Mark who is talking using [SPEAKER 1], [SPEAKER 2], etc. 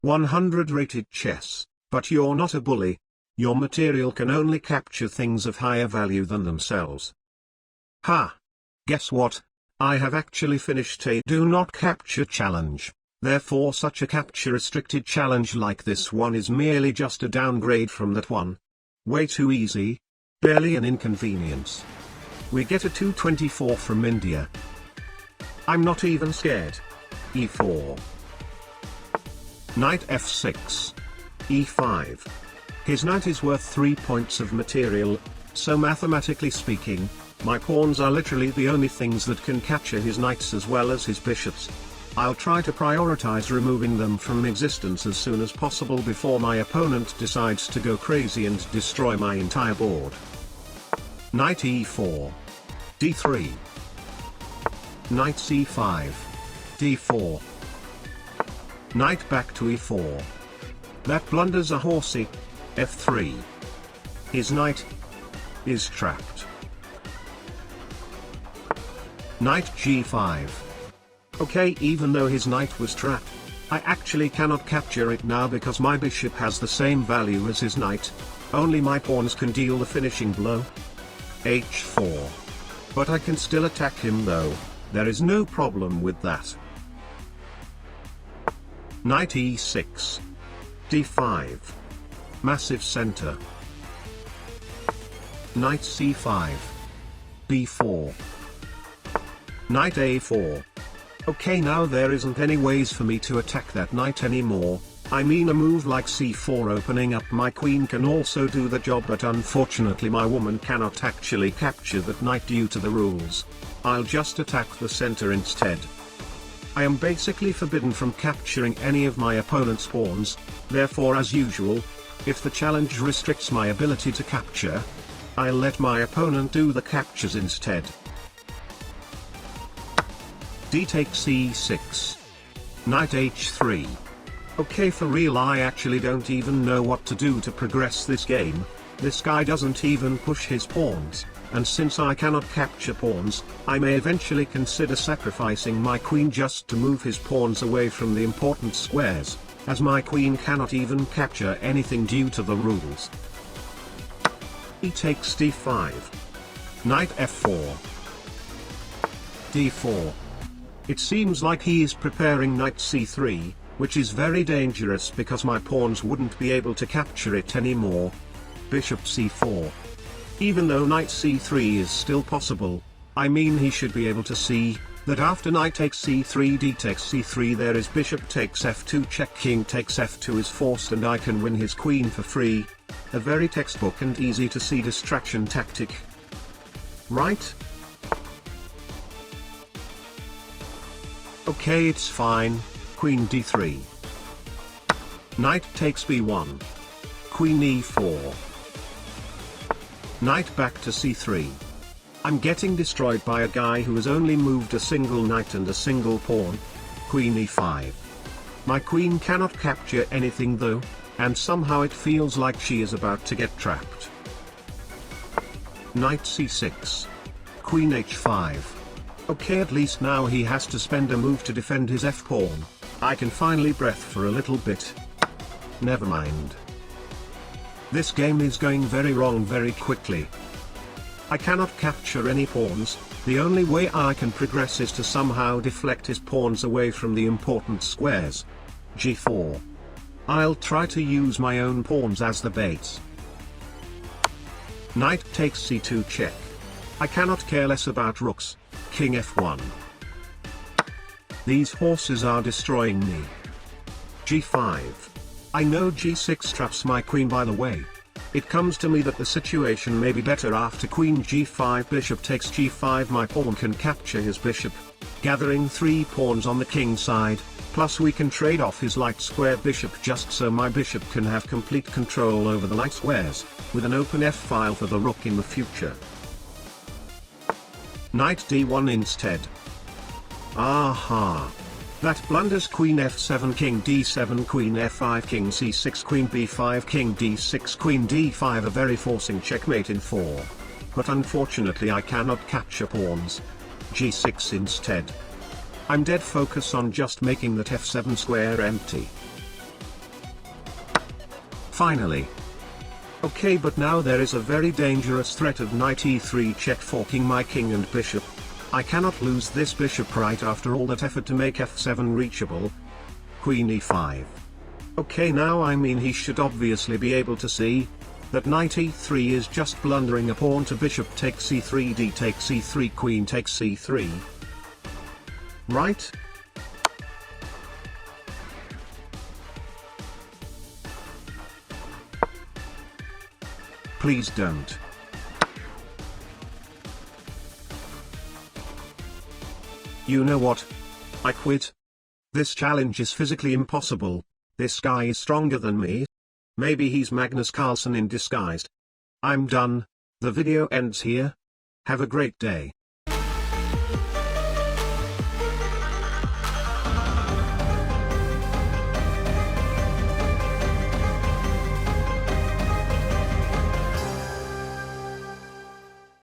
[SPEAKER 1] 100 rated chess, but you're not a bully. Your material can only capture things of higher value than themselves. Ha! Guess what? I have actually finished a do not capture challenge. Therefore such a capture restricted challenge like this one is merely just a downgrade from that one. Way too easy. Barely an inconvenience. We get a 224 from India. I'm not even scared. E4. Knight f6. e5. His knight is worth 3 points of material, so mathematically speaking, my pawns are literally the only things that can capture his knights as well as his bishops. I'll try to prioritize removing them from existence as soon as possible before my opponent decides to go crazy and destroy my entire board. Knight e4. d3. Knight c5. d4. Knight back to e4. That blunders a horsey. f3. His knight is trapped. Knight g5. Okay, even though his knight was trapped, I actually cannot capture it now because my bishop has the same value as his knight. Only my pawns can deal the finishing blow. h4. But I can still attack him though, there is no problem with that. Knight e6. d5. Massive center. Knight c5. b4. Knight a4. Okay, now there isn't any ways for me to attack that knight anymore. I mean, a move like c4 opening up my queen can also do the job, but unfortunately my woman cannot actually capture that knight due to the rules. I'll just attack the center instead. I am basically forbidden from capturing any of my opponent's pawns, therefore as usual, if the challenge restricts my ability to capture, I'll let my opponent do the captures instead. D takes e6. Knight h3. Okay, for real, I actually don't even know what to do to progress this game. This guy doesn't even push his pawns, and since I cannot capture pawns, I may eventually consider sacrificing my queen just to move his pawns away from the important squares, as my queen cannot even capture anything due to the rules. He takes d5. Knight f4. d4. It seems like he is preparing knight c3, which is very dangerous because my pawns wouldn't be able to capture it anymore. Bishop c4. Even though knight c3 is still possible, I mean he should be able to see that after knight takes c3 d takes c3 there is bishop takes f2 check king takes f2 is forced and I can win his queen for free. A very textbook and easy to see distraction tactic. Right? Okay, it's fine. Queen d3. Knight takes b1. Queen e4. Knight back to c3. I'm getting destroyed by a guy who has only moved a single knight and a single pawn. Queen e5. My queen cannot capture anything though, and somehow it feels like she is about to get trapped. Knight c6. Queen h5. Okay, at least now he has to spend a move to defend his f-pawn. I can finally breathe for a little bit. Never mind. This game is going very wrong very quickly. I cannot capture any pawns. The only way I can progress is to somehow deflect his pawns away from the important squares. g4. I'll try to use my own pawns as the bait. Knight takes c2 check. I cannot care less about rooks. King f1. These horses are destroying me. g5. I know g6 traps my queen, by the way. It comes to me that the situation may be better after queen g5 bishop takes g5 my pawn can capture his bishop, gathering 3 pawns on the king side, plus we can trade off his light square bishop just so my bishop can have complete control over the light squares, with an open f-file for the rook in the future. Knight d1 instead. Aha! That blunders queen f7 king d7 queen f5 king c6 queen b5 king d6 queen d5, a very forcing checkmate in 4. But unfortunately I cannot capture pawns. g6 instead. I'm dead focus on just making that f7 square empty. Finally. Okay, but now there is a very dangerous threat of knight e3 check, forking my king and bishop. I cannot lose this bishop right after all that effort to make f7 reachable. Queen e5. Okay, now I mean he should obviously be able to see that knight e3 is just blundering a pawn to bishop takes e3, d takes e3, queen takes c3. Right? Please don't. You know what? I quit. This challenge is physically impossible. This guy is stronger than me. Maybe he's Magnus Carlsen in disguise. I'm done. The video ends here. Have a great day.